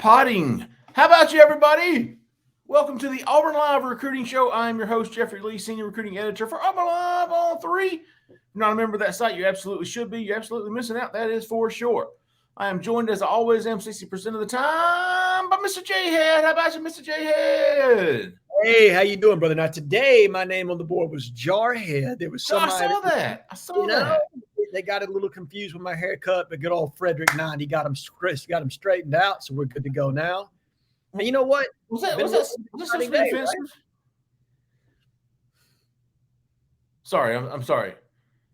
Potting. How about you, everybody? Welcome to the Auburn Live Recruiting Show. I'm your host, Jeffrey Lee, Senior Recruiting Editor for Auburn Live on 3. If you're not a member of that site, you absolutely should be. You're absolutely missing out. That is for sure. I am joined, as always, M60% of the time, by Mr. Jhead. How about you, Mr. Jhead? Hey, how you doing, brother? Now, today, my name on the board was Jhead. There was somebody. I saw that. They got a little confused with my haircut, but good old Frederick 90 got them straightened out, so we're good to go now. And you know what? Was that supposed to be offensive? Right? Sorry, I'm sorry.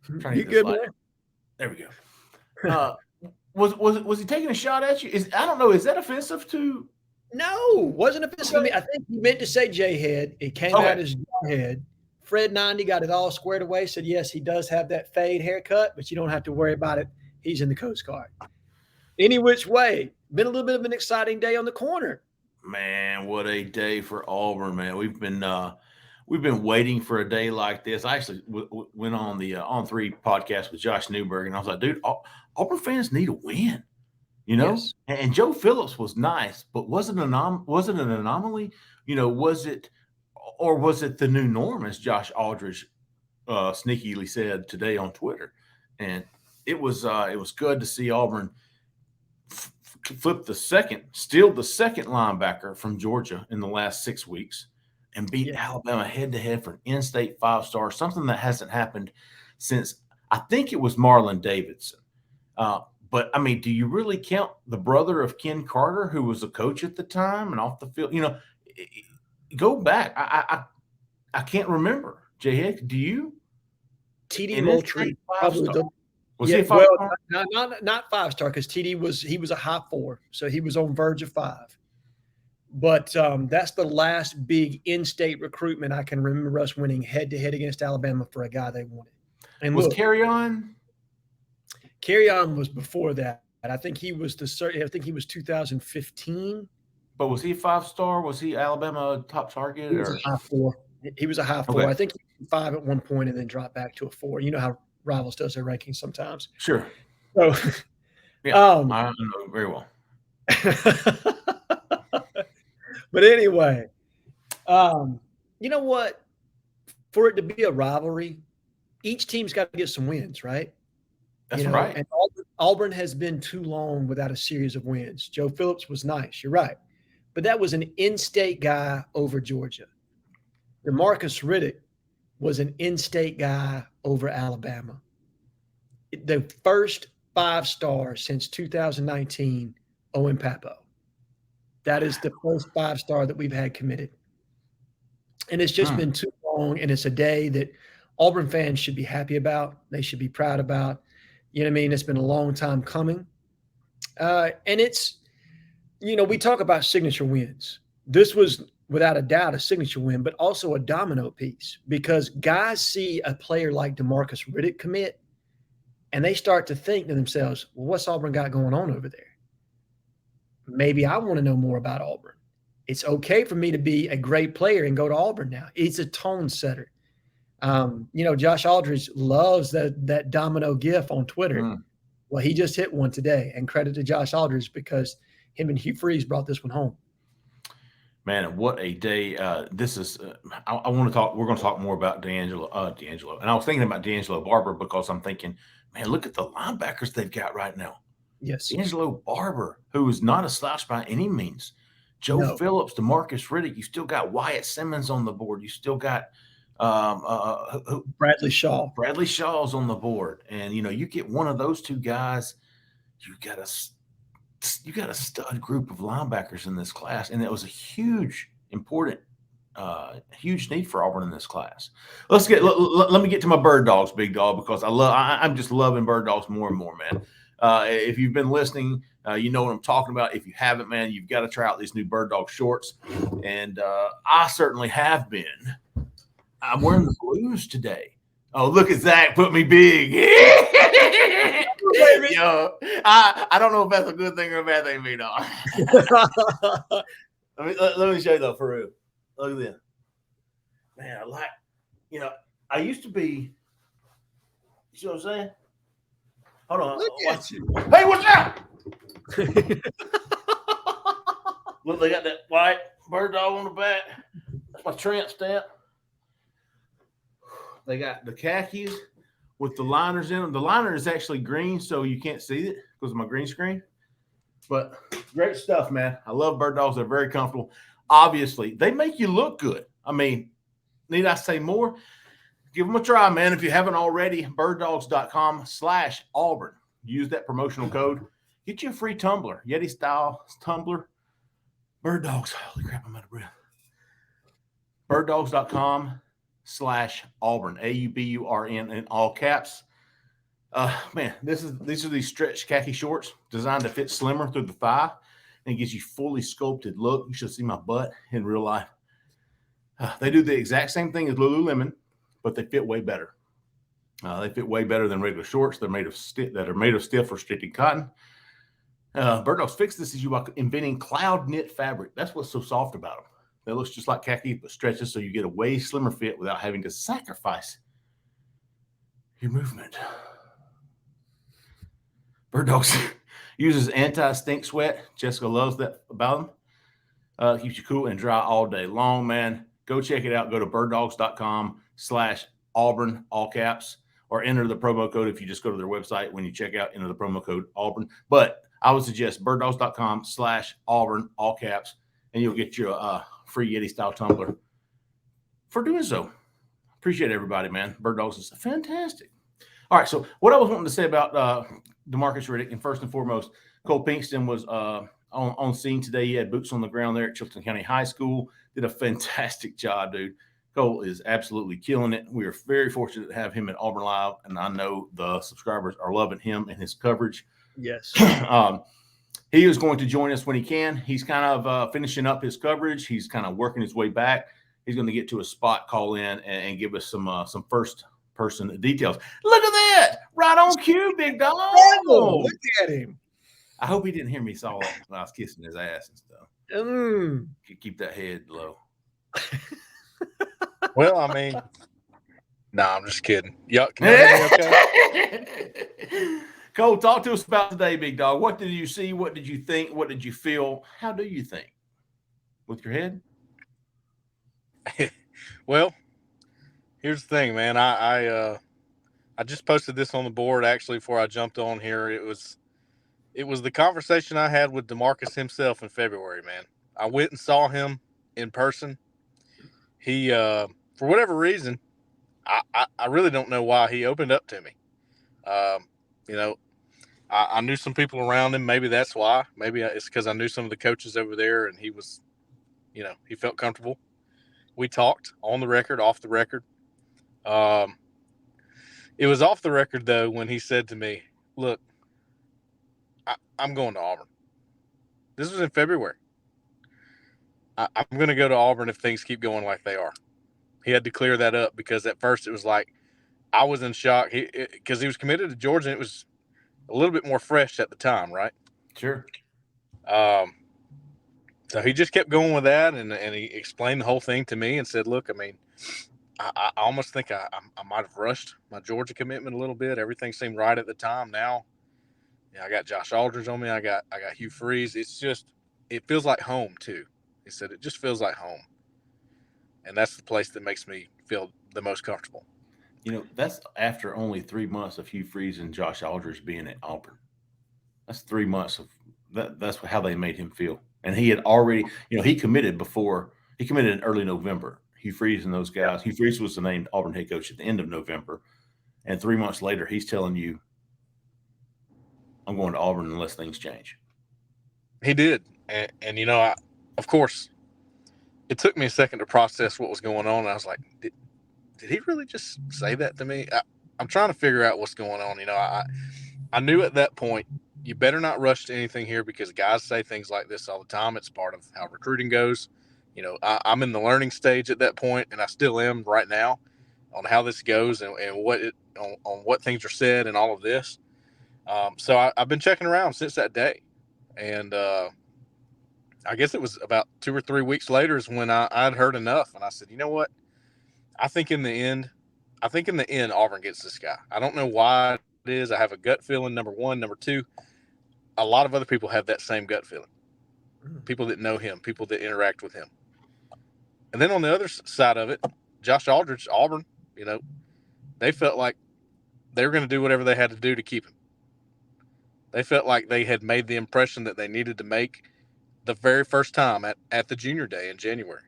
I'm trying to get this light. There we go. Was he taking a shot at you? I don't know. Is that offensive to? No, wasn't offensive to me. I think he meant to say Jhead. It came out as Jhead. Fred 90 got it all squared away. Said, yes, he does have that fade haircut, but you don't have to worry about it. He's in the Coast Guard. Any which way, been a little bit of an exciting day on the corner. Man, what a day for Auburn, man. We've been waiting for a day like this. I actually went on the On 3 podcast with Josh Newberg, and I was like, dude, Auburn fans need a win, you know? Yes. And Joe Phillips was nice, but was it an anomaly? You know, was it the new norm, as Josh Aldridge sneakily said today on Twitter? And it was good to see Auburn steal the second linebacker from Georgia in the last 6 weeks and beat Alabama head-to-head for an in-state 5-star, something that hasn't happened since, I think it was Marlon Davidson. But, I mean, do you really count the brother of Ken Carter, who was a coach at the time and off the field? You know, go back. I can't remember. Jhead, do you? TD Moultrie probably was he a 5-star? Well, not 5-star, because TD was a high 4, so he was on verge of 5. But that's the last big in-state recruitment I can remember us winning head-to-head against Alabama for a guy they wanted. And was Carry-On? Carry-On was before that. I think he was 2015. But was he a 5-star? Was he Alabama top target? He was a high 4. He was a high 4. Okay. I think he was 5 at one point and then dropped back to a 4. You know how Rivals does their rankings sometimes. Sure. So, I know very well. But anyway, you know what? For it to be a rivalry, each team's got to get some wins, right? That's right. And Auburn has been too long without a series of wins. Joe Phillips was nice. You're right. But that was an in-state guy over Georgia. Demarcus Riddick was an in-state guy over Alabama. The first 5-star since 2019, Owen Papo. That is the first 5-star that we've had committed. And it's just been too long, and it's a day that Auburn fans should be happy about. They should be proud about. You know what I mean? It's been a long time coming. And it's, we talk about signature wins. This was, without a doubt, a signature win, but also a domino piece, because guys see a player like Demarcus Riddick commit, and they start to think to themselves, well, what's Auburn got going on over there? Maybe I want to know more about Auburn. It's okay for me to be a great player and go to Auburn now. It's a tone setter. Josh Aldridge loves that domino gif on Twitter. Well, he just hit one today, and credit to Josh Aldridge, because him and Hugh Freeze brought this one home. Man, what a day. This is I want to talk. We're going to talk more about D'Angelo. And I was thinking about D'Angelo Barber, because I'm thinking, man, look at the linebackers they've got right now. Yes. D'Angelo Barber, who is not a slouch by any means. Joe Phillips, Demarcus Riddick. You still got Wyatt Simmons on the board. You still got Bradley Shaw. Bradley Shaw's on the board. And, you get one of those two guys, you got a stud group of linebackers in this class. And it was a huge, important, huge need for Auburn in this class. Let me get to my bird dogs, big dog, because I'm just loving bird dogs more and more, man. If you've been listening, you know what I'm talking about. If you haven't, man, you've got to try out these new bird dog shorts. And I certainly have been. I'm wearing the blues today. Oh, look at Zach, put me big. Yo, I don't know if that's a good thing or a bad thing, me, dog. let me show you though, for real. Look at this. Man, I used to be, you see what I'm saying? Hold on. Look at you. Hey, what's up? Look, they got that white bird dog on the back. That's my tramp stamp. They got the khakis with the liners in them. The liner is actually green, so you can't see it because of my green screen. But great stuff, man. I love bird dogs. They're very comfortable. Obviously, they make you look good. I mean, need I say more? Give them a try, man. If you haven't already, birddogs.com/Auburn. Use that promotional code. Get you a free tumbler, Yeti style tumbler. Bird dogs. Holy crap, I'm out of breath. birddogs.com/Auburn. AUBURN in all caps. Man, these are these stretch khaki shorts designed to fit slimmer through the thigh and gives you fully sculpted look. You should see my butt in real life. They do the exact same thing as Lululemon, but they fit way better. They fit way better than regular shorts. They're made of stiff or stretchy cotton. Bird Dogs fixed this issue by inventing cloud knit fabric. That's what's so soft about them. They look just like khaki, but stretches so you get a way slimmer fit without having to sacrifice your movement. Bird Dogs uses anti-stink sweat. Jessica loves that about them. Keeps you cool and dry all day long, man. Go check it out. Go to birddogs.com/Auburn, all caps, or enter the promo code. If you just go to their website, when you check out, enter the promo code Auburn. But I would suggest birddogs.com/Auburn, all caps, and you'll get your free Yeti style tumbler for doing so. Appreciate everybody, man. Bird Dogs is fantastic. All right, so what I was wanting to say about Demarcus Riddick, and first and foremost, Cole Pinkston was on scene today. He had boots on the ground there at Chilton County High School. Did a fantastic job, dude. Cole is absolutely killing it. We are very fortunate to have him at Auburn Live, and I know the subscribers are loving him and his coverage. Yes. He is going to join us when he can. He's kind of finishing up his coverage. He's kind of working his way back. He's going to get to a spot, call in, and give us some first-person details. Look at that! Right on cue, big dog. Oh, look at him. I hope he didn't hear me saw it when I was kissing his ass and stuff. Keep that head low. Well, I mean, I'm just kidding. Yuck. Can you hear me okay? Cole, talk to us about today, big dog. What did you see? What did you think? What did you feel? How do you think? With your head? Well, here's the thing, man. I just posted this on the board actually before I jumped on here. It was the conversation I had with Demarcus himself in February, man. I went and saw him in person. He, for whatever reason, I really don't know why he opened up to me. I knew some people around him. Maybe that's why. Maybe it's because I knew some of the coaches over there, and he was, he felt comfortable. We talked on the record, off the record. It was off the record, though, when he said to me, look, I'm going to Auburn. This was in February. I'm going to go to Auburn if things keep going like they are. He had to clear that up because at first it was like I was in shock because he was committed to Georgia, and it was a little bit more fresh at the time, right? Sure. So he just kept going with that, and he explained the whole thing to me and said, look, I mean, I almost think I might have rushed my Georgia commitment a little bit. Everything seemed right at the time. Now, I got Josh Aldridge on me. I got Hugh Freeze. It feels like home too. He said it just feels like home, and that's the place that makes me feel the most comfortable. That's after only 3 months of Hugh Freeze and Josh Aldridge being at Auburn. That's 3 months of that. That's how they made him feel. And he had already, he committed in early November. Hugh Freeze and those guys. Hugh Freeze was the named Auburn head coach at the end of November. And 3 months later, he's telling you, I'm going to Auburn unless things change. He did. And of course, it took me a second to process what was going on. I was like, did he really just say that to me? I'm trying to figure out what's going on. I knew at that point, you better not rush to anything here because guys say things like this all the time. It's part of how recruiting goes. I'm in the learning stage at that point, and I still am right now on how this goes and on what things are said and all of this. So I've been checking around since that day. And I guess it was about 2 or 3 weeks later is when I'd heard enough. And I said, you know what? I think in the end, Auburn gets this guy. I don't know why it is. I have a gut feeling, number one. Number two, a lot of other people have that same gut feeling. people that know him, people that interact with him. And then on the other side of it, Josh Aldridge, Auburn, they felt like they were going to do whatever they had to do to keep him. They felt like they had made the impression that they needed to make the very first time at the junior day in January,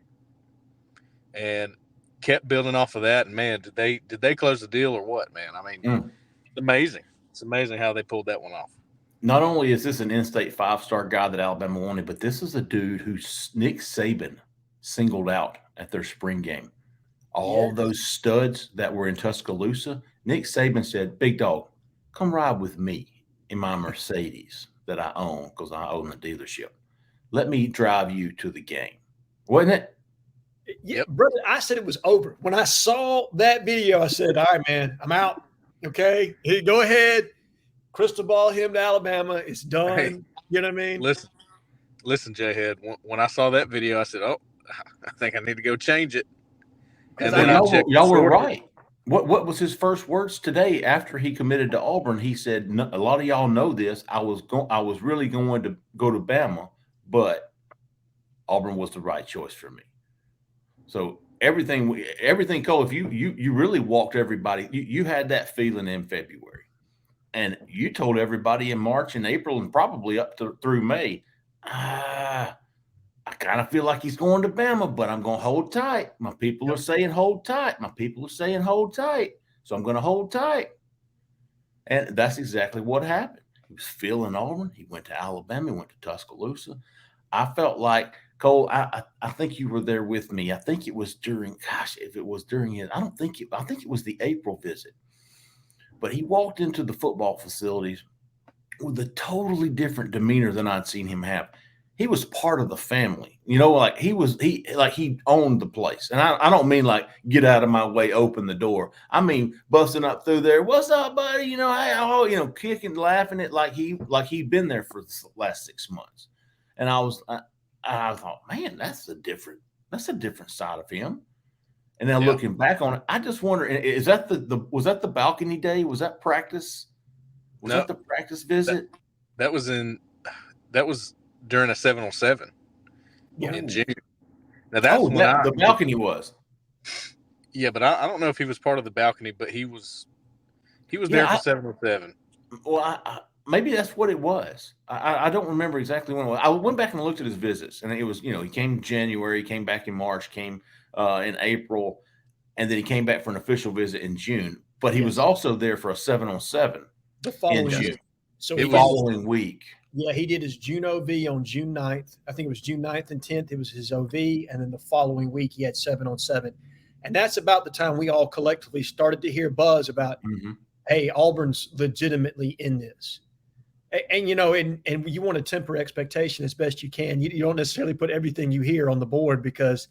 and kept building off of that. And man, did they close the deal or what, man? I mean, amazing. It's amazing how they pulled that one off. Not only is this an in-state 5-star guy that Alabama wanted, but this is a dude who Nick Saban singled out at their spring game. All those studs that were in Tuscaloosa, Nick Saban said, "Big dog, come ride with me in my Mercedes that I own because I own the dealership. Let me drive you to the game." Wasn't it? Yeah, brother, I said it was over. When I saw that video, I said, "All right, man, I'm out. Okay, hey, go ahead. Crystal ball him to Alabama. It's done." Hey, you know what I mean? Listen, Jhead. When I saw that video, I said, "Oh, I think I need to go change it." And then y'all were right. What was his first words today after he committed to Auburn? He said, "A lot of y'all know this. I was really going to go to Bama, but Auburn was the right choice for me." So everything, Cole, if you really walked everybody, you had that feeling in February, and you told everybody in March and April and probably up through May, I kind of feel like he's going to Bama, but I'm going to hold tight. My people are saying hold tight. My people are saying hold tight. So I'm going to hold tight. And that's exactly what happened. He was feeling Auburn. He went to Alabama. He went to Tuscaloosa. I felt like, Cole, I think you were there with me. I think it was if it was during his, I think it was the April visit. But he walked into the football facilities with a totally different demeanor than I'd seen him have. He was part of the family, like he owned the place. And I don't mean like get out of my way, open the door. I mean, busting up through there. "What's up, buddy?" Hey, kicking, laughing it like he'd been there for the last 6 months. And I thought, man, that's a different side of him. And then looking back on it, I just wonder, is that was that the balcony day? Was that practice? Was that the practice visit? That was during a 7-on-7 in June. Now that's when the balcony was. Yeah, but I don't know if he was part of the balcony, but he was there for 7-on-7. Well, maybe that's what it was. I don't remember exactly when it was. I went back and looked at his visits, and it was, he came in January, he came back in March, came in April, and then he came back for an official visit in June. But he was also there for a 7-on-7 in June. So the following week. Yeah, he did his June OV on June 9th. I think it was June 9th and 10th. It was his OV. And then the following week, he had 7-on-7. And that's about the time we all collectively started to hear buzz about, hey, Auburn's legitimately in this. And you want to temper expectation as best you can. You don't necessarily put everything you hear on the board, because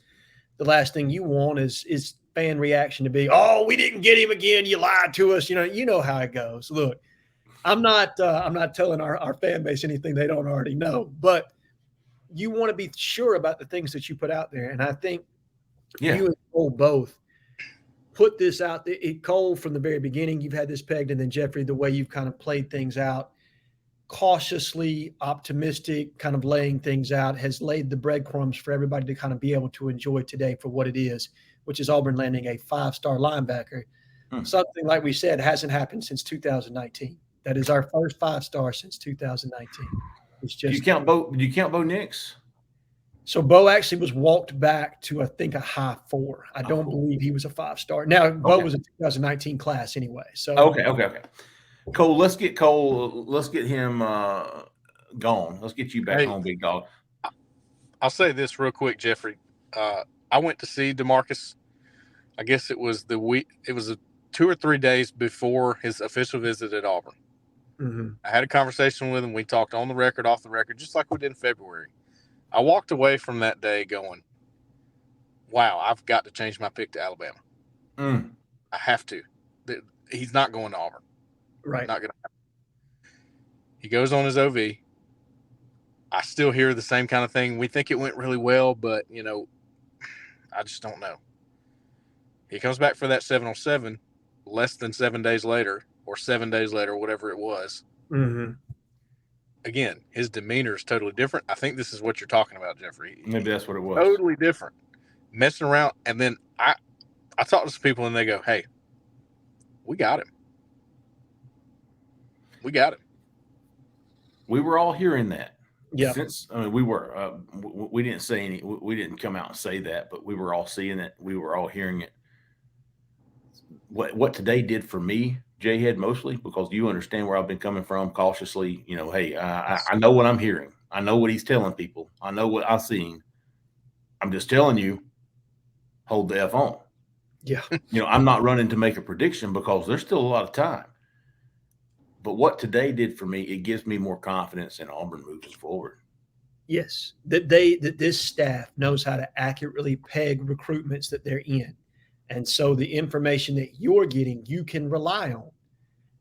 the last thing you want is fan reaction to be, "Oh, we didn't get him again. You lied to us." You know how it goes. Look, I'm not telling our fan base anything they don't already know, but you want to be sure about the things that you put out there. And I think you and Cole both put this out there. Cole, from the very beginning, you've had this pegged, and then Jeffrey, the way you've kind of played things out, cautiously optimistic, kind of laying things out, has laid the breadcrumbs for everybody to kind of be able to enjoy today for what it is, which is Auburn landing a 5-star linebacker. Something, like we said, hasn't happened since 2019. That is our first 5-star since 2019. It's just, do you count Bo Nix? So Bo actually was walked back to, I think, a high 4. I don't believe he was a 5-star. Now, Bo was a 2019 class anyway. So okay. Cole, let's get him gone. Let's get you back home, big dog. I'll say this real quick, Jeffrey. I went to see Demarcus. I guess it was 2 or 3 days before his official visit at Auburn. I had a conversation with him. We talked on the record, off the record, just like we did in February. I walked away from that day going, "Wow, I've got to change my pick to Alabama. I have to. He's not going to Auburn. Right. Not going to happen." He goes on his OV. I still hear the same kind of thing. We think it went really well, but, I just don't know. He comes back for that 7-on-7 less than 7 days later, or 7 days later, whatever it was. again, his demeanor is totally different. I think this is what you're talking about, Jeffrey. Maybe that's what it was. Totally different. Messing around. And then I talk to some people and they go, hey, we got him. We got him. We were all hearing that. Yeah. We didn't say any, we didn't come out and say that, but we were all seeing it. We were all hearing it. What today did for me, Jhead, mostly because you understand where I've been coming from cautiously, hey, I know what I'm hearing. I know what he's telling people. I know what I've seen. I'm just telling you, hold the F on. Yeah. I'm not running to make a prediction because there's still a lot of time. But what today did for me, it gives me more confidence in Auburn moving forward. Yes, that this staff knows how to accurately peg recruitments that they're in. And so the information that you're getting, you can rely on.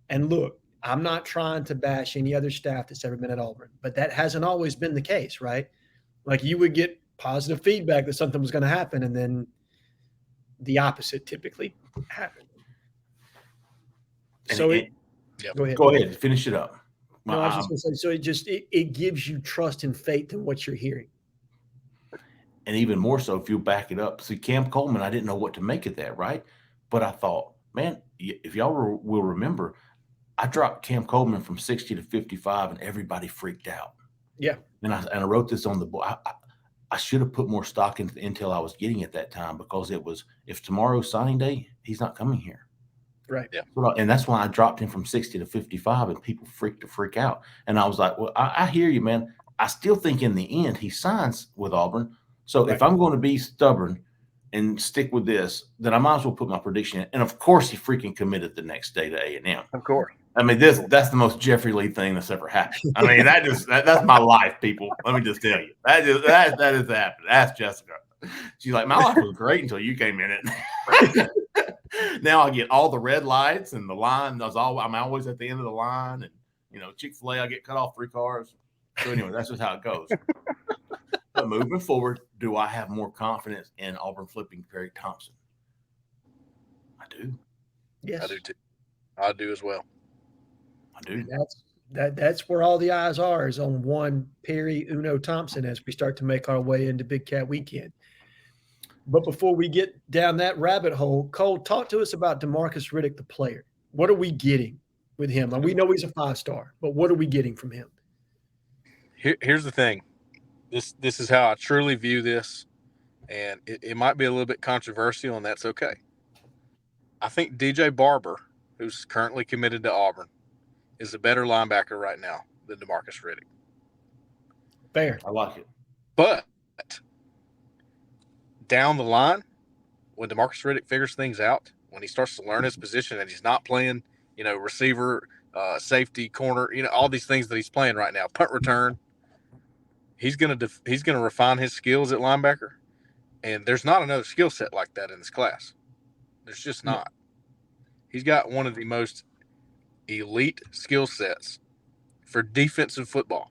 And look, I'm not trying to bash any other staff that's ever been at Auburn, but that hasn't always been the case, right? Like you would get positive feedback that something was going to happen, and then the opposite typically happened. So go ahead, finish it up. No, I was just going to say, so it gives you trust and faith in what you're hearing. And even more so if you back it up. See, Cam Coleman, I didn't know what to make of that, right? But I thought, man, if y'all will remember, I dropped Cam Coleman from 60 to 55 and everybody freaked out. Yeah. And I wrote this on the board. I should have put more stock into the intel I was getting at that time because it was, if tomorrow's signing day, he's not coming here. Right. Yeah. And that's why I dropped him from 60 to 55 and people freak out. And I was like, well, I hear you, man. I still think in the end he signs with Auburn. So if I'm going to be stubborn and stick with this, then I might as well put my prediction in. And of course he freaking committed the next day to A&M. Of course. I mean, that's the most Jeffrey Lee thing that's ever happened. I mean, that's my life, people. Let me just tell you. That is happened. Ask Jessica. She's like, my life was great until you came in it. Now I get all the red lights and the line. I'm always at the end of the line. And, Chick-fil-A, I get cut off 3 cars. So anyway, that's just how it goes. But moving forward, do I have more confidence in Auburn flipping Perry Thompson? I do. Yes. I do too. I do as well. I do. That's where all the eyes are, is on one Perry Uno Thompson as we start to make our way into Big Cat Weekend. But before we get down that rabbit hole, Cole, talk to us about Demarcus Riddick, the player. What are we getting with him? And we know he's a 5-star, but what are we getting from him? Here's the thing. This is how I truly view this, and it might be a little bit controversial, and that's okay. I think DJ Barber, who's currently committed to Auburn, is a better linebacker right now than Demarcus Riddick. Fair. I like it. But down the line, when Demarcus Riddick figures things out, when he starts to learn his position and he's not playing, receiver, safety, corner, all these things that he's playing right now, punt return, he's gonna refine his skills at linebacker, and there's not another skill set like that in this class. There's just not. He's got one of the most elite skill sets for defensive football.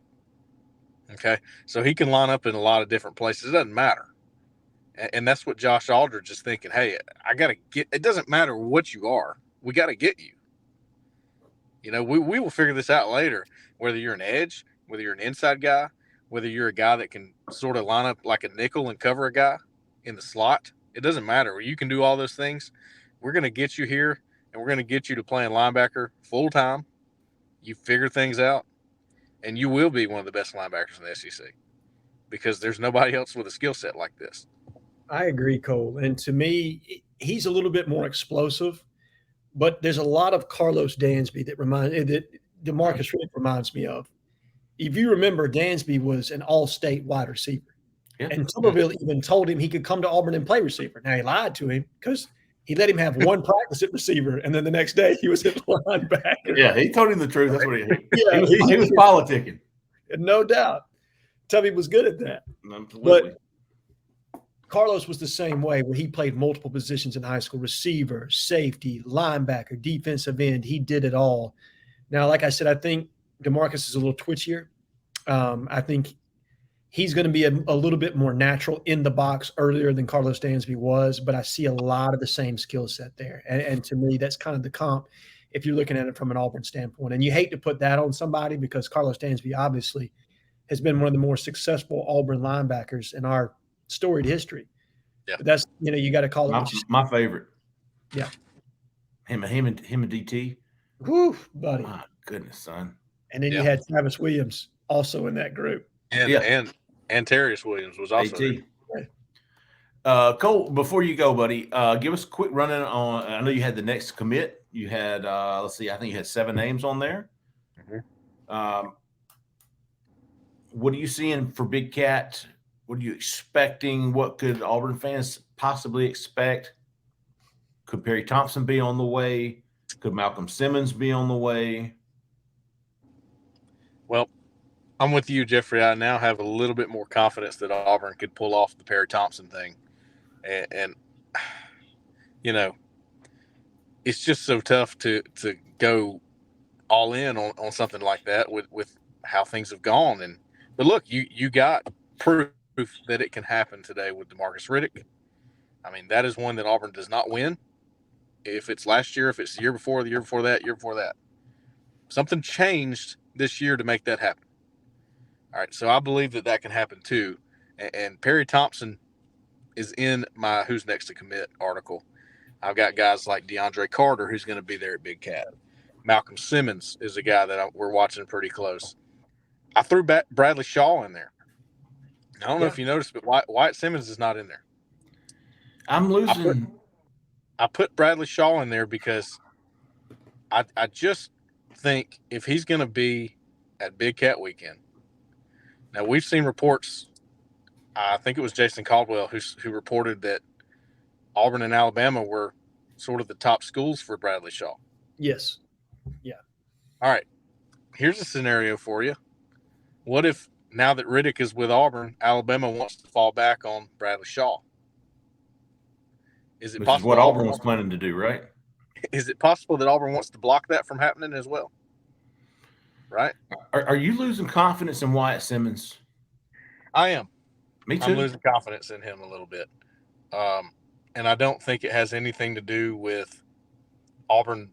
Okay, so he can line up in a lot of different places. It doesn't matter, and that's what Josh Aldridge is thinking. Hey, I gotta get. It doesn't matter what you are. We got to get you. We will figure this out later. Whether you're an edge, whether you're an inside guy, whether you're a guy that can sort of line up like a nickel and cover a guy in the slot, it doesn't matter. You can do all those things. We're going to get you here, and we're going to get you to playing linebacker full time. You figure things out, and you will be one of the best linebackers in the SEC because there's nobody else with a skill set like this. I agree, Cole. And to me, he's a little bit more explosive, but there's a lot of Carlos Dansby that Demarcus Riddick reminds me of. If you remember, Dansby was an all-state wide receiver. Yeah. And Tuberville even told him he could come to Auburn and play receiver. Now, he lied to him because he let him have one practice at receiver, and then the next day he was at linebacker. Yeah, he told him the truth. That's what he was politicking. No doubt. Tubby was good at that. Absolutely. But Carlos was the same way, where he played multiple positions in high school: receiver, safety, linebacker, defensive end. He did it all. Now, like I said, I think Demarcus is a little twitchier. I think he's going to be a little bit more natural in the box earlier than Carlos Dansby was, but I see a lot of the same skill set there. And to me, that's kind of the comp. if you're looking at it from an Auburn standpoint. And you hate to put that on somebody because Carlos Dansby obviously has been one of the more successful Auburn linebackers in our storied history. Yeah. But that's, you got to call it what you say. My favorite. Yeah. Him and DT. Whew, buddy. My goodness, son. And then you had Travis Williams also in that group. And Terrius Williams was also there. Cole, before you go, buddy, give us a quick run-in on. I know you had the next commit. You had, let's see, I think you had 7 names on there. Mm-hmm. What are you seeing for Big Cat? What are you expecting? What could Auburn fans possibly expect? Could Perry Thompson be on the way? Could Malcolm Simmons be on the way? Well, I'm with you, Jeffrey. I now have a little bit more confidence that Auburn could pull off the Perry Thompson thing. And it's just so tough to go all in on something like that with how things have gone. But look, you got proof that it can happen today with Demarcus Riddick. I mean, that is one that Auburn does not win. If it's last year, if it's the year before that. Something changed this year to make that happen. All right, so I believe that can happen too. And Perry Thompson is in my Who's Next to Commit article. I've got guys like DeAndre Carter, who's going to be there at Big Cat. Malcolm Simmons is a guy that we're watching pretty close. I threw Bradley Shaw in there. I don't know if you noticed, but Wyatt Simmons is not in there. I'm losing. I put Bradley Shaw in there because I just think if he's going to be at Big Cat weekend. Now, we've seen reports. I think it was Jason Caldwell who reported that Auburn and Alabama were sort of the top schools for Bradley Shaw. Yes. Yeah. All right. Here's a scenario for you. What if now that Riddick is with Auburn, Alabama wants to fall back on Bradley Shaw? Is it Which possible is what Auburn was planning to do, right? Is it possible that Auburn wants to block that from happening as well? Right? Are you losing confidence in Wyatt Simmons? I am. Me too. I'm losing confidence in him a little bit. And I don't think it has anything to do with Auburn.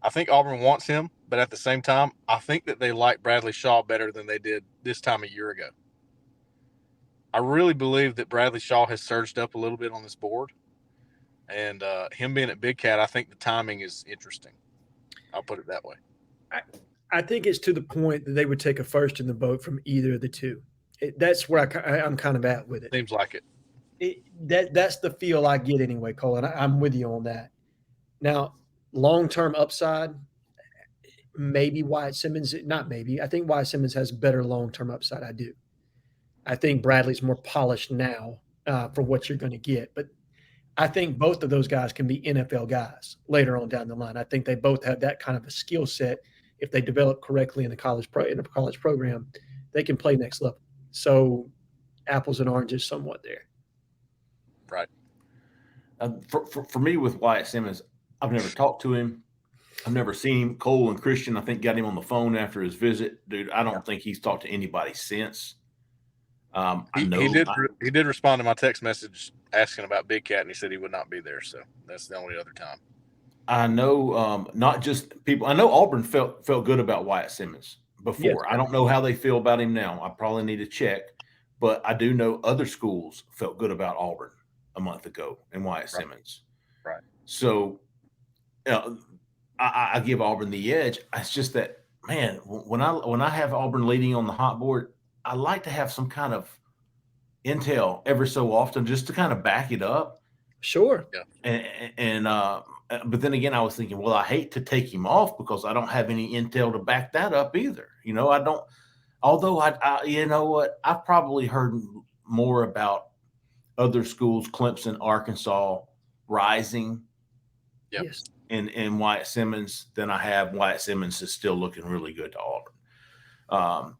I think Auburn wants him, but at the same time, I think that they like Bradley Shaw better than they did this time a year ago. I really believe that Bradley Shaw has surged up a little bit on this board. And him being at Big Cat, I think the timing is interesting. I'll put it that way. I think it's to the point that they would take a first in the boat from either of the two. That's where I'm kind of at with it. Seems like it. That's the feel I get anyway, Cole, and I'm with you on that. Now, long-term upside, maybe Wyatt Simmons – not maybe. I think Wyatt Simmons has better long-term upside. I do. I think Bradley's more polished now for what you're going to get. But I think both of those guys can be NFL guys later on down the line. I think they both have that kind of a skill set. If they develop correctly in the college program, they can play next level. So apples and oranges somewhat there. Right. For me with Wyatt Simmons, I've never talked to him. I've never seen him. Cole and Christian, I think, got him on the phone after his visit. Dude, I don't think he's talked to anybody since. He did respond to my text message asking about Big Cat, and he said he would not be there. So that's the only other time. I know not just people. I know Auburn felt good about Wyatt Simmons before. Yes. I don't know how they feel about him now. I probably need to check. But I do know other schools felt good about Auburn a month ago and Wyatt Simmons. Right. So I give Auburn the edge. It's just that, man, when I have Auburn leading on the hot board, I like to have some kind of intel every so often just to kind of back it up. Sure. Yeah. But then again, I was thinking, well, I hate to take him off because I don't have any intel to back that up either. I don't. Although I you know what, I've probably heard more about other schools, Clemson, Arkansas, rising. Yep. Yes. And Wyatt Simmons than I have. Wyatt Simmons is still looking really good to Auburn.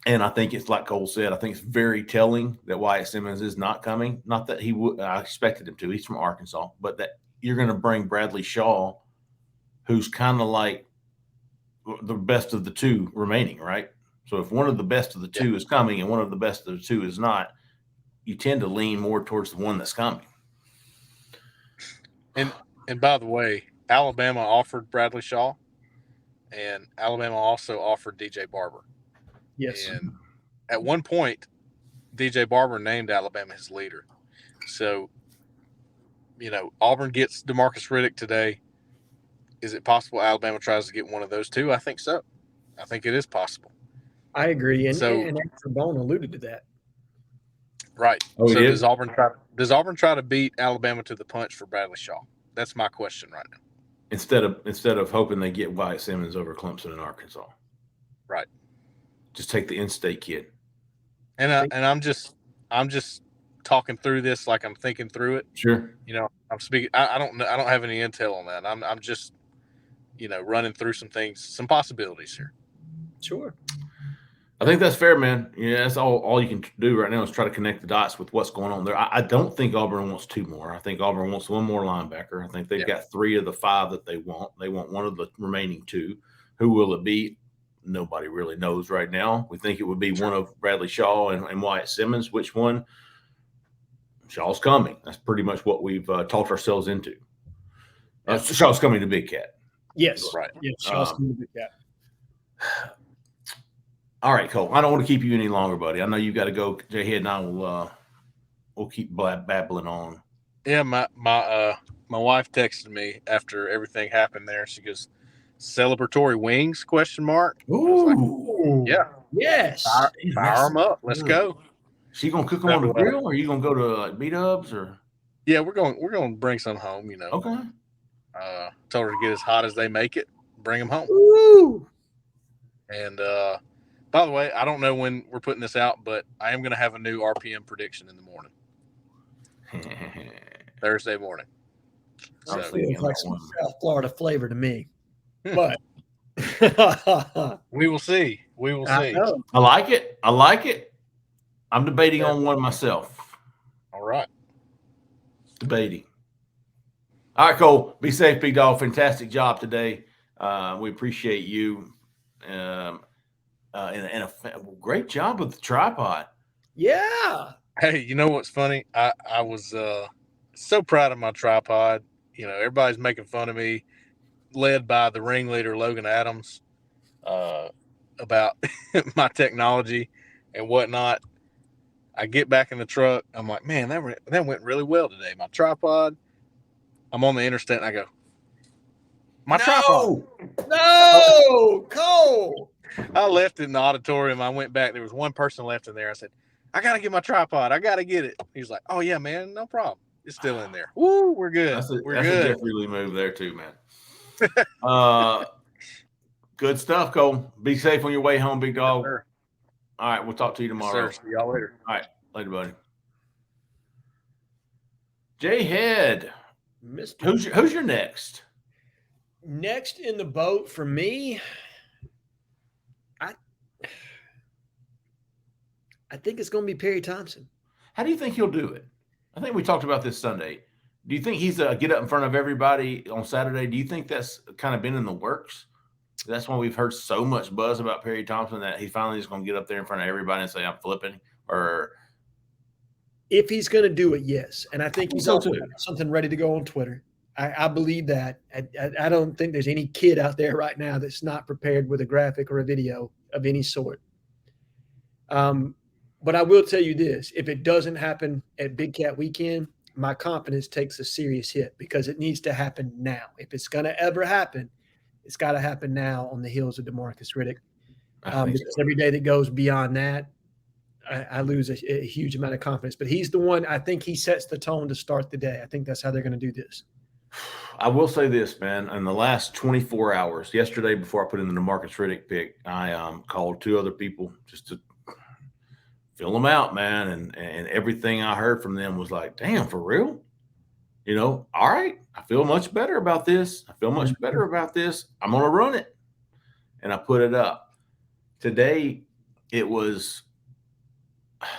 And I think it's like Cole said, I think it's very telling that Wyatt Simmons is not coming. Not that he would, I expected him to. He's from Arkansas, but that you're going to bring Bradley Shaw, who's kind of like the best of the two remaining, right? So if one of the best of the two is coming and one of the best of the two is not, you tend to lean more towards the one that's coming. And by the way, Alabama offered Bradley Shaw, and Alabama also offered DJ Barber. Yes. And at one point, DJ Barber named Alabama his leader. So, Auburn gets Demarcus Riddick today. Is it possible Alabama tries to get one of those two? I think so. I think it is possible. I agree. And So- Extra Bone alluded to that. Right. Oh, he so did? does Auburn try to beat Alabama to the punch for Bradley Shaw? That's my question right now. Instead of hoping they get Wyatt Simmons over Clemson and Arkansas. Right. Just take the in-state kid. And I'm just talking through this like I'm thinking through it. Sure. I'm speaking. I don't have any intel on that. I'm just running through some things, some possibilities here. Sure. I think that's fair, man. Yeah, that's all you can do right now is try to connect the dots with what's going on there. I don't think Auburn wants two more. I think Auburn wants one more linebacker. I think they've got 3 of the 5 that they want. They want one of the remaining 2. Who will it be? Nobody really knows right now. We think it would be one of Bradley Shaw and Wyatt Simmons. Which one? Shaw's coming. That's pretty much what we've talked ourselves into. Shaw's coming to Big Cat. Yes. Right. Yes. Shaw's coming to Big Cat. All right, Cole. I don't want to keep you any longer, buddy. I know you got to go. Jhead and I we'll keep babbling on. Yeah, my wife texted me after everything happened there. She goes, "Celebratory wings?" ? Ooh. Like, yeah. Yes. Fire them up. Let's go. She gonna cook them on the grill, or are you gonna go to B-Dubs, or? Yeah, we're going to bring some home. Okay. Told her to get as hot as they make it. Bring them home. Woo! And by the way, I don't know when we're putting this out, but I am going to have a new RPM prediction in the morning, Thursday morning. I'm So thinking Feels like some South Florida flavor to me. Hmm. But we will see. We will I see. know. I like it. I'm debating on one myself. All right. Debating. All right, Cole. Be safe, big dog. Fantastic job today. We appreciate you. And a great job with the tripod. Yeah. Hey, you know what's funny? I was so proud of my tripod. Everybody's making fun of me, led by the ringleader Logan Adams, about my technology and whatnot. I get back in the truck. I'm like, man, that went really well today. My tripod. I'm on the interstate and I go, my tripod. No, Cole. I left it in the auditorium. I went back. There was one person left in there. I said, I got to get my tripod. I got to get it. He's like, oh, yeah, man, no problem. It's still in there. Woo, we're good. That's we're a good. Jeffrey Lee move there too, man. Good stuff, Cole. Be safe on your way home, big dog. Yes, all right, we'll talk to you tomorrow. Yes, sir. See y'all later. All right, later, buddy. Jhead, who's your next? Next in the boat for me, I think it's going to be Perry Thompson. How do you think he'll do it? I think we talked about this Sunday. Do you think he's a get up in front of everybody on Saturday? Do you think that's kind of been in the works? That's why we've heard so much buzz about Perry Thompson, that he finally is going to get up there in front of everybody and say, I'm flipping. Or if he's going to do it, yes. And I think he's so also too. got something ready to go on Twitter. I believe that. I don't think there's any kid out there right now that's not prepared with a graphic or a video of any sort. But I will tell you this. If it doesn't happen at Big Cat Weekend, my confidence takes a serious hit, because it needs to happen now. If it's going to ever happen, it's got to happen now on the heels of Demarcus Riddick. Because every day that goes beyond that, I lose a huge amount of confidence. But he's the one. I think he sets the tone to start the day. I think that's how they're going to do this. I will say this, man. In the last 24 hours, yesterday before I put in the Demarcus Riddick pick, I called 2 other people just to fill them out, man. And everything I heard from them was like, damn, for real? All right, I feel much better about this. I'm going to run it. And I put it up. Today, it was,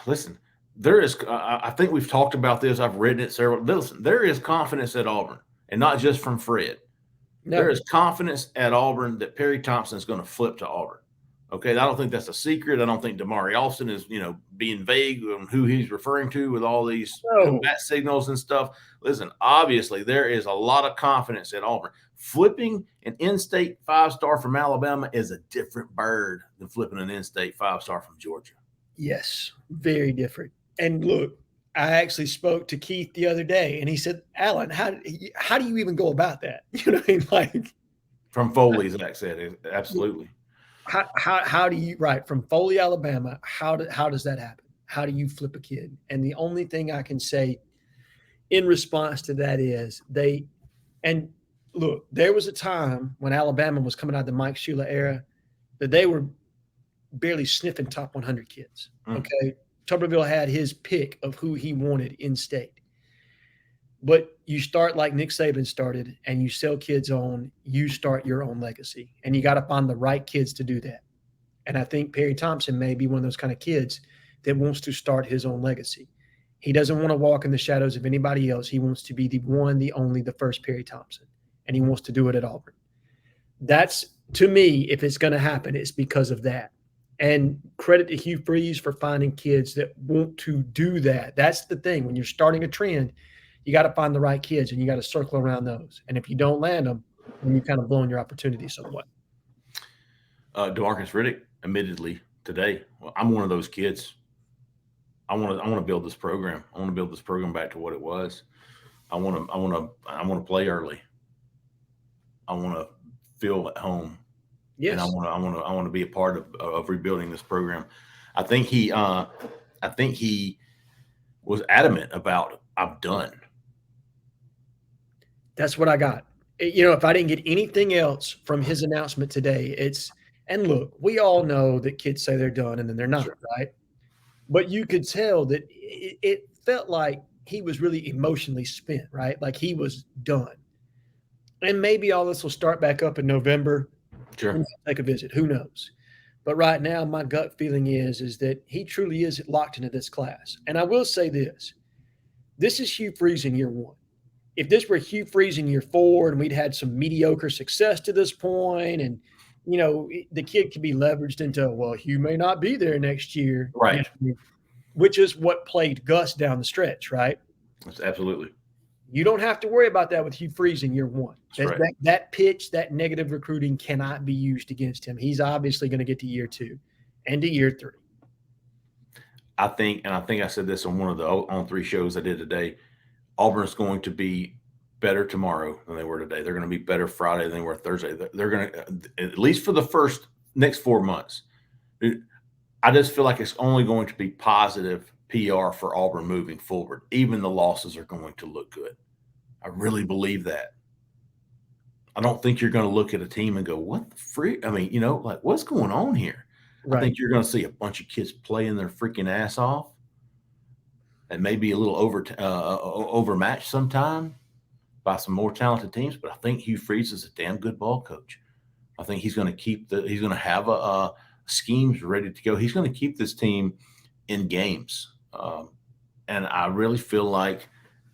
listen, there is, I think we've talked about this. I've written it several. Listen, there is confidence at Auburn, and not just from Fred. No. There is confidence at Auburn that Perry Thompson is going to flip to Auburn. Okay, I don't think that's a secret. I don't think Damari Alston is, being vague on who he's referring to with all these bat signals and stuff. Listen, obviously there is a lot of confidence at Auburn. Flipping an in-state 5-star from Alabama is a different bird than flipping an in-state 5-star from Georgia. Yes, very different. And look, I actually spoke to Keith the other day, and he said, "Alan, how do you even go about that?" You know what I mean? Like from Foley, Zach said, absolutely. How do you from Foley, Alabama? How does that happen? How do you flip a kid? And the only thing I can say in response to that is look, there was a time when Alabama was coming out of the Mike Shula era that they were barely sniffing top 100 kids. Okay. Tuberville had his pick of who he wanted in state. But you start like Nick Saban started, and you sell kids on, you start your own legacy. And you got to find the right kids to do that. And I think Perry Thompson may be one of those kind of kids that wants to start his own legacy. He doesn't want to walk in the shadows of anybody else. He wants to be the one, the only, the first Perry Thompson. And he wants to do it at Auburn. That's, to me, if it's going to happen, it's because of that. And credit to Hugh Freeze for finding kids that want to do that. That's the thing. When you're starting a trend, you got to find the right kids, and you got to circle around those. And if you don't land them, then you're kind of blowing your opportunity somewhat. Demarcus Riddick, admittedly, today, I'm one of those kids. I want to build this program. I want to build this program back to what it was. I want to play early. I want to feel at home. Yes. And I want to be a part of rebuilding this program. I think he was adamant about, I'm done. That's what I got. If I didn't get anything else from his announcement today, and look, we all know that kids say they're done and then they're not, right? But you could tell that it felt like he was really emotionally spent, right? Like he was done. And maybe all this will start back up in November. Sure. Take a visit. Who knows? But right now, my gut feeling is that he truly is locked into this class. And I will say this. This is Hugh Freeze in year one. If this were Hugh Freeze in year 4 and we'd had some mediocre success to this point, and, the kid could be leveraged into, well, Hugh may not be there next year. Right. Which is what played Gus down the stretch, right? That's absolutely. You don't have to worry about that with Hugh Freeze in year 1. Right. That pitch, that negative recruiting cannot be used against him. He's obviously going to get to year 2 and to year 3. I think I said this on one of the On 3 shows I did today. Auburn's going to be better tomorrow than they were today. They're going to be better Friday than they were Thursday. They're going to, at least for the next 4 months. I just feel like it's only going to be positive PR for Auburn moving forward. Even the losses are going to look good. I really believe that. I don't think you're going to look at a team and go, what the freak? I mean, what's going on here? Right. I think you're going to see a bunch of kids playing their freaking ass off. And maybe a little overmatched sometime by some more talented teams. But I think Hugh Freeze is a damn good ball coach. I think he's going to have schemes ready to go. He's going to keep this team in games. And I really feel like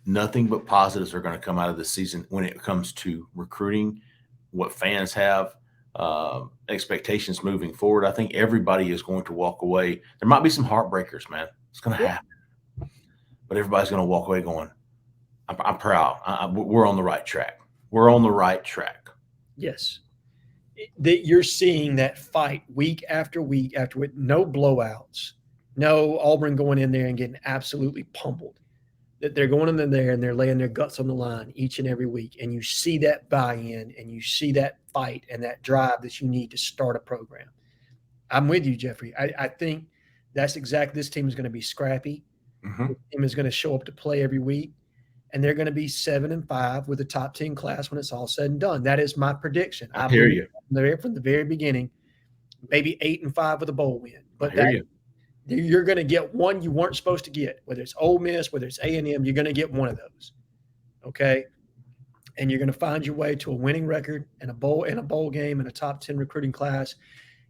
nothing but positives are going to come out of this season when it comes to recruiting, what fans have, expectations moving forward. I think everybody is going to walk away. There might be some heartbreakers, man. It's going to happen. But everybody's going to walk away going, I'm proud. We're on the right track. We're on the right track. Yes. That you're seeing that fight week after week after week. No blowouts. No Auburn going in there and getting absolutely pummeled. That they're going in there and they're laying their guts on the line each and every week. And you see that buy-in and you see that fight and that drive that you need to start a program. I'm with you, Jeffrey. I think that's exactly, this team is going to be scrappy. Mm-hmm. The team is going to show up to play every week, and they're going to be 7-5 with a top 10 class when it's all said and done. That is my prediction. I hear you. From the very beginning, maybe 8-5 with a bowl win. But you're going to get one you weren't supposed to get, whether it's Ole Miss, whether it's A&M, you're going to get one of those. Okay? And you're going to find your way to a winning record and a bowl game and a top 10 recruiting class.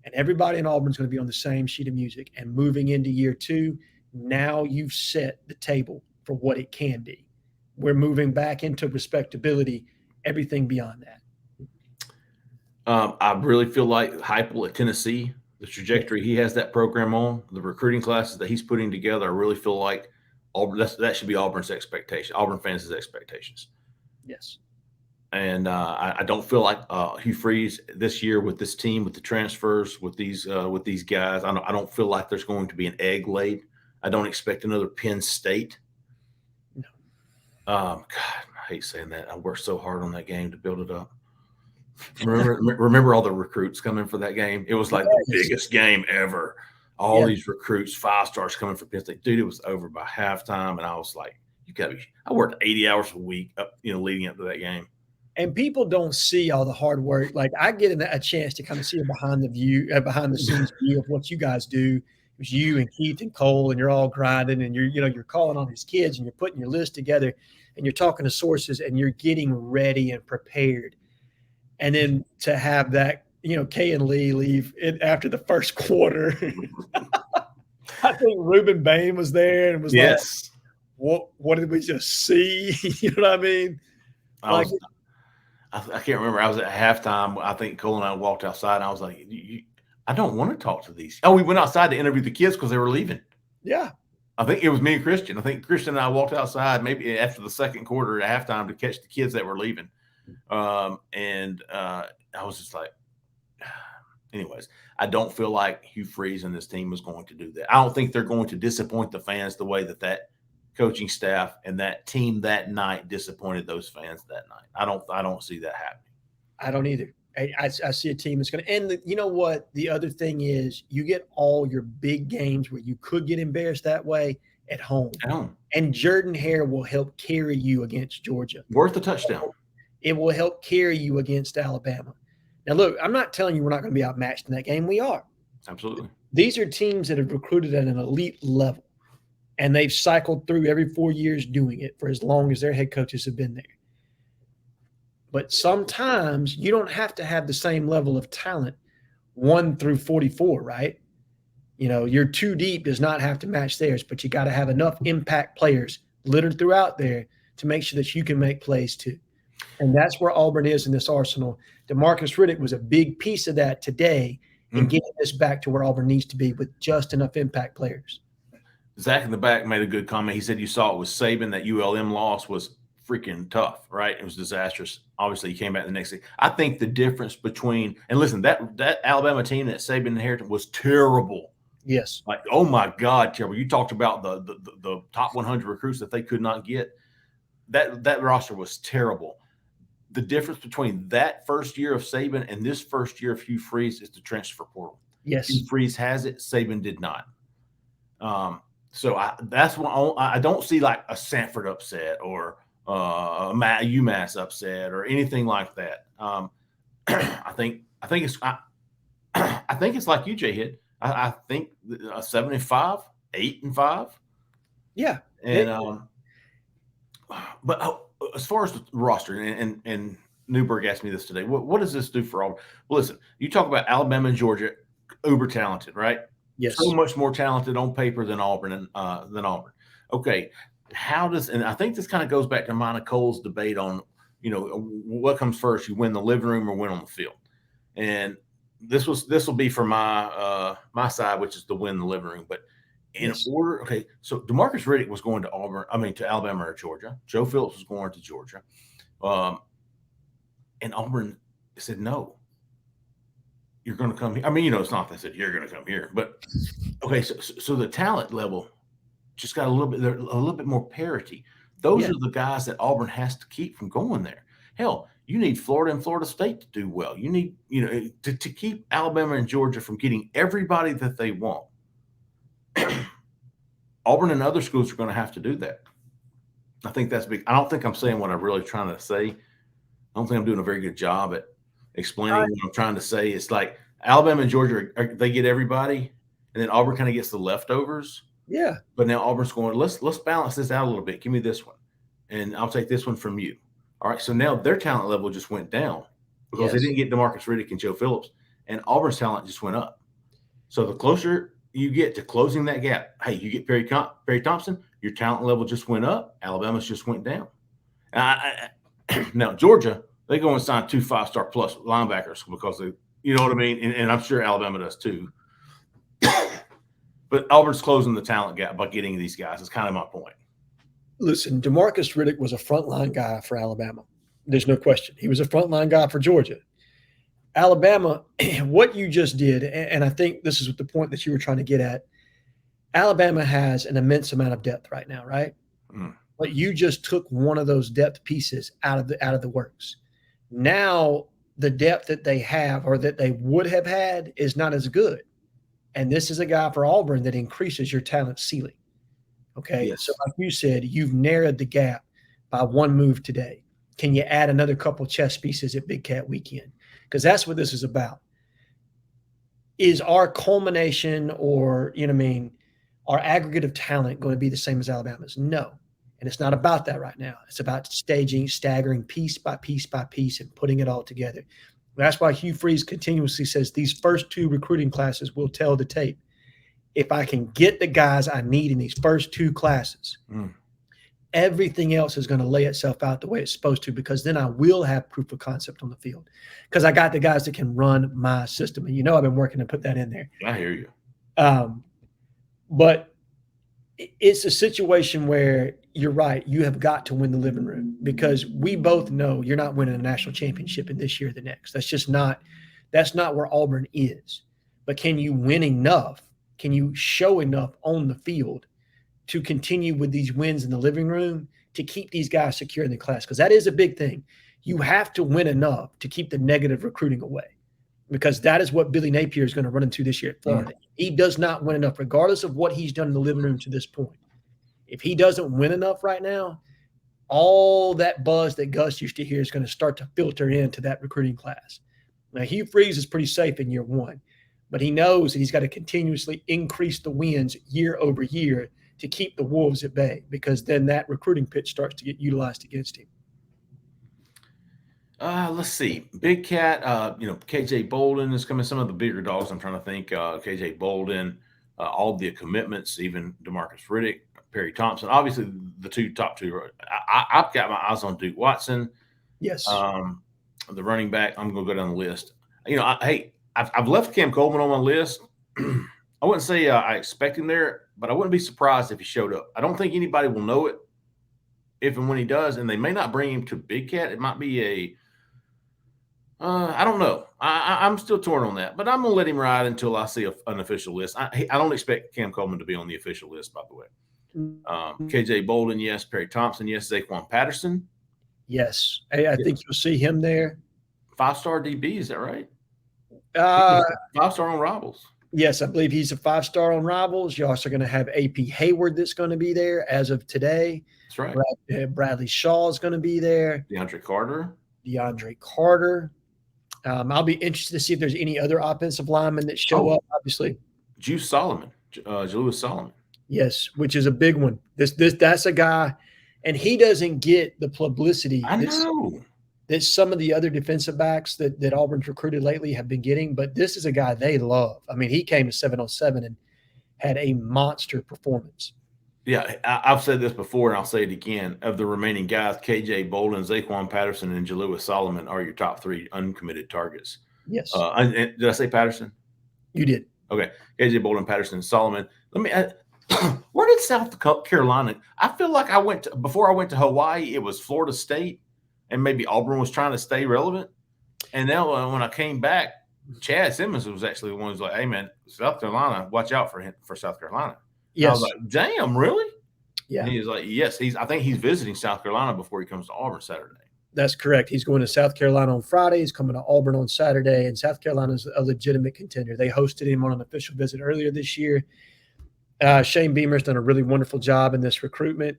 And everybody in Auburn's going to be on the same sheet of music. And moving into year 2, now you've set the table for what it can be. We're moving back into respectability, everything beyond that. I really feel like Heupel at Tennessee The trajectory he has that program on, the recruiting classes that he's putting together, I really feel like that should be Auburn's expectation, Auburn fans' expectations. Yes. And I don't feel like Hugh Freeze this year with this team, with the transfers, with these guys. I don't feel like there's going to be an egg laid. I don't expect another Penn State. No. God, I hate saying that. I worked so hard on that game to build it up. Remember all the recruits coming for that game? It was like the biggest game ever. All these recruits, 5 stars coming for Penn State. Dude, it was over by halftime, and I was like, "You got to be." I worked 80 hours a week, leading up to that game. And people don't see all the hard work. Like I get a chance to kind of see a behind the scenes view of what you guys do. It was you and Keith and Cole, and you're all grinding, and you're calling on these kids, and you're putting your list together, and you're talking to sources, and you're getting ready and prepared. And then to have that, Kay and Lee leave after the first quarter. I think Reuben Bain was there and was like, "What did we just see?" You know what I mean? I can't remember. I was at halftime. I think Cole and I walked outside, and I was like, I don't want to talk to these. Oh, we went outside to interview the kids because they were leaving. Yeah. I think it was me and Christian. I think Christian and I walked outside maybe after the second quarter at halftime to catch the kids that were leaving. And I was just like, anyways, I don't feel like Hugh Freeze and this team is going to do that. I don't think they're going to disappoint the fans the way that coaching staff and that team that night disappointed those fans that night. I don't see that happening. I don't either. I see a team that's going to end. You know what? The other thing is you get all your big games where you could get embarrassed that way at home. And Jordan-Hare will help carry you against Georgia. Worth a touchdown. It will help carry you against Alabama. Now, look, I'm not telling you we're not going to be outmatched in that game. We are. Absolutely. These are teams that have recruited at an elite level. And they've cycled through every 4 years doing it for as long as their head coaches have been there. But sometimes you don't have to have the same level of talent 1 through 44, right? Your 2 deep does not have to match theirs, but you got to have enough impact players littered throughout there to make sure that you can make plays too. And that's where Auburn is in this arsenal. Demarcus Riddick was a big piece of that today in getting this back to where Auburn needs to be with just enough impact players. Zach in the back made a good comment. He said you saw it with Saban, that ULM loss was freaking tough, right? It was disastrous. Obviously, he came back the next day. I think the difference between – and listen, that Alabama team that Saban inherited was terrible. Yes. Like, oh, my God, terrible. You talked about the top 100 recruits that they could not get. That roster was terrible. The difference between that first year of Saban and this first year of Hugh Freeze is the transfer portal. Yes. Hugh Freeze has it. Saban did not. So that's what I don't see like a Sanford upset or a UMass upset or anything like that. I think it's like you, Jhead. I think 7-5, 8-5. Yeah. And but as far as the roster, and Newberg asked me this today, what does this do for Auburn? Well, listen, you talk about Alabama and Georgia, uber talented, right? Yes. So much more talented on paper than Auburn. Okay, and I think this kind of goes back to mine and Cole's debate on, what comes first, you win the living room or win on the field. And this will be for my side, which is to win the living room. But in order, okay, so Demarcus Riddick was going to to Alabama or Georgia. Joe Phillips was going to Georgia. And Auburn said, no, you're going to come here. I mean, it's not that I said you're going to come here, but okay. So the talent level just got a little bit more parity. Those are the guys that Auburn has to keep from going there. Hell, you need Florida and Florida State to do well. You need, to keep Alabama and Georgia from getting everybody that they want. Auburn and other schools are going to have to do that. I think that's big. I don't think I'm saying what I'm really trying to say. I don't think I'm doing a very good job at explaining what I'm trying to say. It's like Alabama and Georgia, they get everybody, and then Auburn kind of gets the leftovers. Yeah. But now Auburn's going, let's balance this out a little bit. Give me this one, and I'll take this one from you. All right. So now their talent level just went down because they didn't get Demarcus Riddick and Joe Phillips, and Auburn's talent just went up. So the closer you get to closing that gap, hey, you get Perry Thompson, your talent level just went up. Alabama's just went down. Now Georgia, they go and sign 2 5-star plus linebackers because they, you know what I mean? And I'm sure Alabama does too. But Auburn's closing the talent gap by getting these guys. Is kind of my point. Listen, Demarcus Riddick was a frontline guy for Alabama. There's no question. He was a frontline guy for Georgia. Alabama, what you just did, and I think this is the point that you were trying to get at, Alabama has an immense amount of depth right now, right? Mm. But you just took one of those depth pieces out of the works. Now the depth that they have or that they would have had is not as good. And this is a guy for Auburn that increases your talent ceiling. Okay. Yes. So like you said, you've narrowed the gap by one move today. Can you add another couple chess pieces at Big Cat Weekend? Because that's what this is about. Is our culmination or, our aggregate of talent going to be the same as Alabama's? No. And it's not about that right now. It's about staggering piece by piece by piece and putting it all together. That's why Hugh Freeze continuously says these first two recruiting classes will tell the tape. If I can get the guys I need in these first two classes, everything else is going to lay itself out the way it's supposed to, because then I will have proof of concept on the field because I got the guys that can run my system. And I've been working to put that in there. I hear you. But it's a situation where you're right. You have got to win the living room because we both know you're not winning a national championship in this year or the next. That's not where Auburn is. But can you win enough? Can you show enough on the field to continue with these wins in the living room to keep these guys secure in the class? Because that is a big thing. You have to win enough to keep the negative recruiting away, because that is what Billy Napier is going to run into this year at Florida. He does not win enough, regardless of what he's done in the living room to this point. If he doesn't win enough right now, all that buzz that Gus used to hear is going to start to filter into that recruiting class. Now, Hugh Freeze is pretty safe in year one, but he knows that he's got to continuously increase the wins year over year to keep the Wolves at bay, because then that recruiting pitch starts to get utilized against him. Let's see. Big Cat, KJ Bolden is coming. Some of the bigger dogs, I'm trying to think. KJ Bolden, all the commitments, even Demarcus Riddick, Perry Thompson. Obviously, the top two. I've got my eyes on Duke Watson. Yes. The running back, I'm going to go down the list. I've left Cam Coleman on my list. I wouldn't say I expect him there, but I wouldn't be surprised if he showed up. I don't think anybody will know it if and when he does, and they may not bring him to Big Cat. It might be I don't know. I'm still torn on that, but I'm going to let him ride until I see an official list. I don't expect Cam Coleman to be on the official list, by the way. KJ Bolden, yes. Perry Thompson, yes. Zaquan Patterson. Yes. I think you'll see him there. 5-star DB, is that right? 5-star on Rivals. Yes, I believe he's a 5-star on Rivals. You're also going to have AP Hayward that's going to be there as of today. That's right. Bradley Shaw is going to be there. DeAndre Carter. I'll be interested to see if there's any other offensive linemen that show up, obviously. Juice Solomon, Julius Solomon. Yes, which is a big one. That's a guy, and he doesn't get the publicity that some of the other defensive backs that Auburn's recruited lately have been getting, but this is a guy they love. I mean, he came to 7-on-7 and had a monster performance. Yeah, I've said this before, and I'll say it again. Of the remaining guys, KJ Bolden, Zaquan Patterson, and Jalewis Solomon are your top three uncommitted targets. Yes. Did I say Patterson? You did. Okay. KJ Bolden, Patterson, and Solomon. Where did South Carolina? I feel like before I went to Hawaii, it was Florida State, and maybe Auburn was trying to stay relevant. And now when I came back, Chad Simmons was actually the one who's like, "Hey man, South Carolina, watch out for South Carolina." Yes. I was like, "Damn, really?" Yeah. And he was like, "Yes." I think he's visiting South Carolina before he comes to Auburn Saturday. That's correct. He's going to South Carolina on Friday. He's coming to Auburn on Saturday, and South Carolina is a legitimate contender. They hosted him on an official visit earlier this year. Shane Beamer's done a really wonderful job in this recruitment.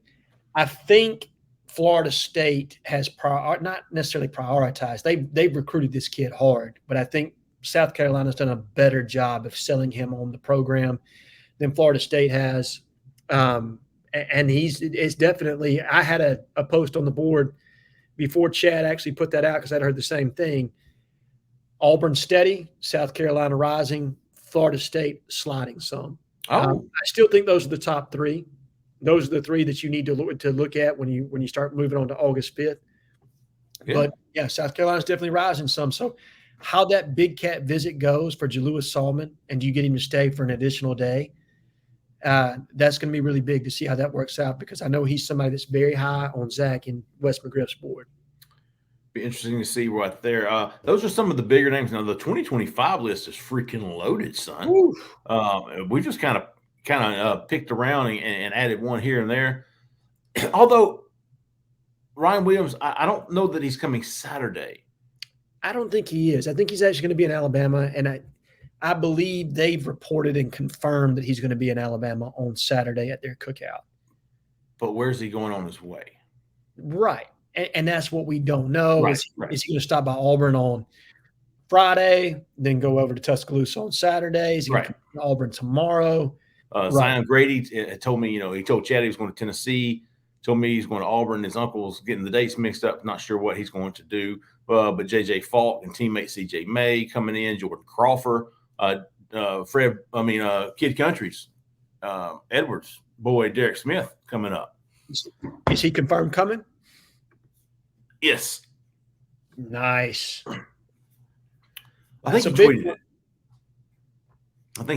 I think Florida State has not necessarily prioritized. They've recruited this kid hard, but I think South Carolina's done a better job of selling him on the program than Florida State has. And it's definitely – I had a post on the board before Chad actually put that out because I'd heard the same thing. Auburn steady, South Carolina rising, Florida State sliding some. I still think those are the top three. Those are the three that you need to look at when you start moving on to August 5th. Yeah. But, yeah, South Carolina's definitely rising some. So how that Big Cat visit goes for Jalewis Solomon, and do you get him to stay for an additional day? That's going to be really big to see how that works out, because I know he's somebody that's very high on Zach and Wes McGriff's board. Be interesting to see right there. Those are some of the bigger names. Now the 2025 list is freaking loaded, son. We just kind of picked around and added one here and there. Although Ryan Williams, I don't know that he's coming Saturday. I don't think he is. I think he's actually going to be in Alabama, and I believe they've reported and confirmed that he's going to be in Alabama on Saturday at their cookout. But where's he going on his way? Right. And that's what we don't know. Right, is he going to stop by Auburn on Friday, then go over to Tuscaloosa on Saturday? Is he going to come to Auburn tomorrow? Zion Grady told me, he told Chad he was going to Tennessee. Told me he's going to Auburn. His uncle's getting the dates mixed up. Not sure what he's going to do. But J.J. Falk and teammate C.J. May coming in. Jordan Crawford. Kid Country's Edwards boy Derek Smith coming up. Is he confirmed coming? Yes. Nice. I think he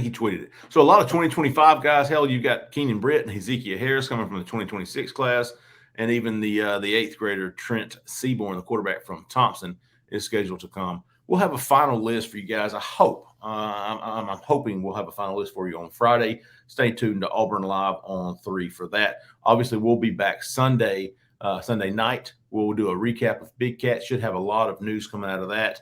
tweeted it. So a lot of 2025 guys. Hell, you got Keenan Britt and Ezekiel Harris coming from the 2026 class, and even the 8th grader Trent Seaborn, the quarterback from Thompson, is scheduled to come. We'll have a final list for you guys. I hope. I'm hoping we'll have a final list for you on Friday. Stay tuned to Auburn Live on 3 for that. Obviously, we'll be back Sunday night. We'll do a recap of Big Cat. Should have a lot of news coming out of that.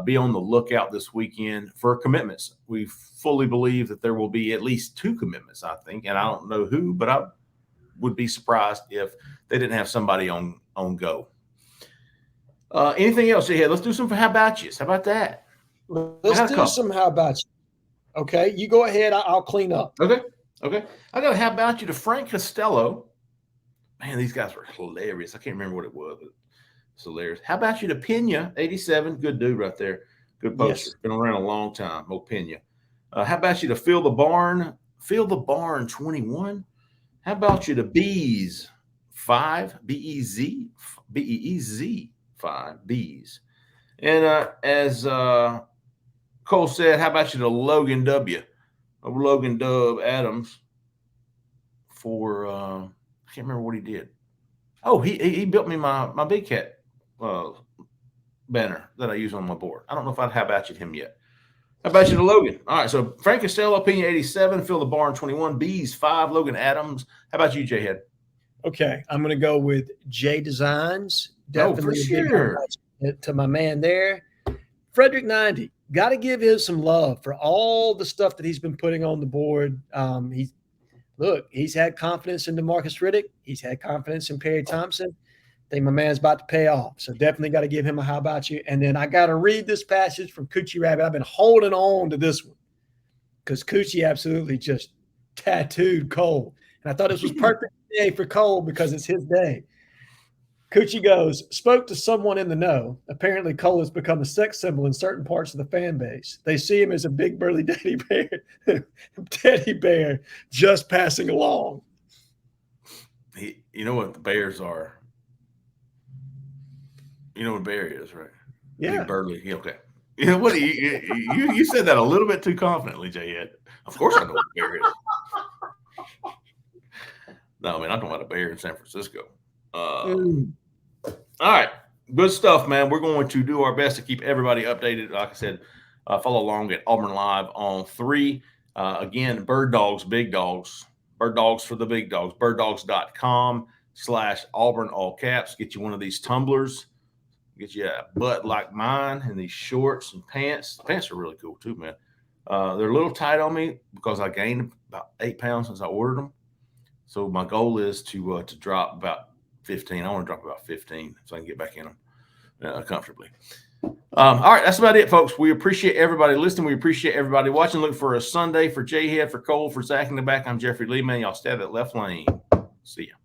Be on the lookout this weekend for commitments. We fully believe that there will be at least 2 commitments, I think, and I don't know who, but I would be surprised if they didn't have somebody on go. Anything else, Jhead? Let's do some how about yous. How about that? Let's do some how about you. Okay, you go ahead. I'll clean up. Okay. I got a how about you to Frank Costello. Man, these guys were hilarious. I can't remember what it was, but it's hilarious. How about you to Pena, 87? Good dude right there. Good poster. Yes. Been around a long time. Mo Pena. How about you to Fill the Barn 21? How about you to Bees 5? B-E-E-Z 5. Bees. And as Cole said, how about you to Logan W? Logan Dub Adams for I can't remember what he did. Oh, he built me my Big Cat banner that I use on my board. I don't know if I'd how about you to him yet. How about you to Logan? All right, so Frank Costello, Pena 87, Fill the Barn 21, Bees 5, Logan Adams. How about you, Jhead? Okay, I'm going to go with J Designs. Definitely for sure. To my man there. Frederick 90. Got to give him some love for all the stuff that he's been putting on the board. He's had confidence in Demarcus Riddick. He's had confidence in Perry Thompson. I think my man's about to pay off. So definitely got to give him a how about you. And then I got to read this passage from Coochie Rabbit. I've been holding on to this one because Coochie absolutely just tattooed Cole. And I thought this was perfect day for Cole because it's his day. Coochie goes, spoke to someone in the know. Apparently Cole has become a sex symbol in certain parts of the fan base. They see him as a big burly teddy bear just passing along. You know what the Bears are? You know what a bear is, right? Yeah. Big burly. Yeah, okay. You know what? You said that a little bit too confidently, Jhead. Of course I know what a bear is. No, man, I'm talking about a bear in San Francisco. All right. Good stuff, man. We're going to do our best to keep everybody updated. Like I said, follow along at Auburn Live on 3. Again, Bird Dogs, Big Dogs. Bird Dogs for the Big Dogs. birddogs.com/Auburn, all caps. Get you one of these tumblers. Get you a butt like mine and these shorts and pants. The pants are really cool too, man. They're a little tight on me because I gained about 8 pounds since I ordered them. So my goal is to drop about 15. I want to drop about 15 so I can get back in them comfortably. All right, that's about it, folks. We appreciate everybody listening. We appreciate everybody watching. Look for a Sunday for Jhead, for Cole, for Zach in the back. I'm Jeffrey Lee, man. Y'all stay at that left lane. See ya.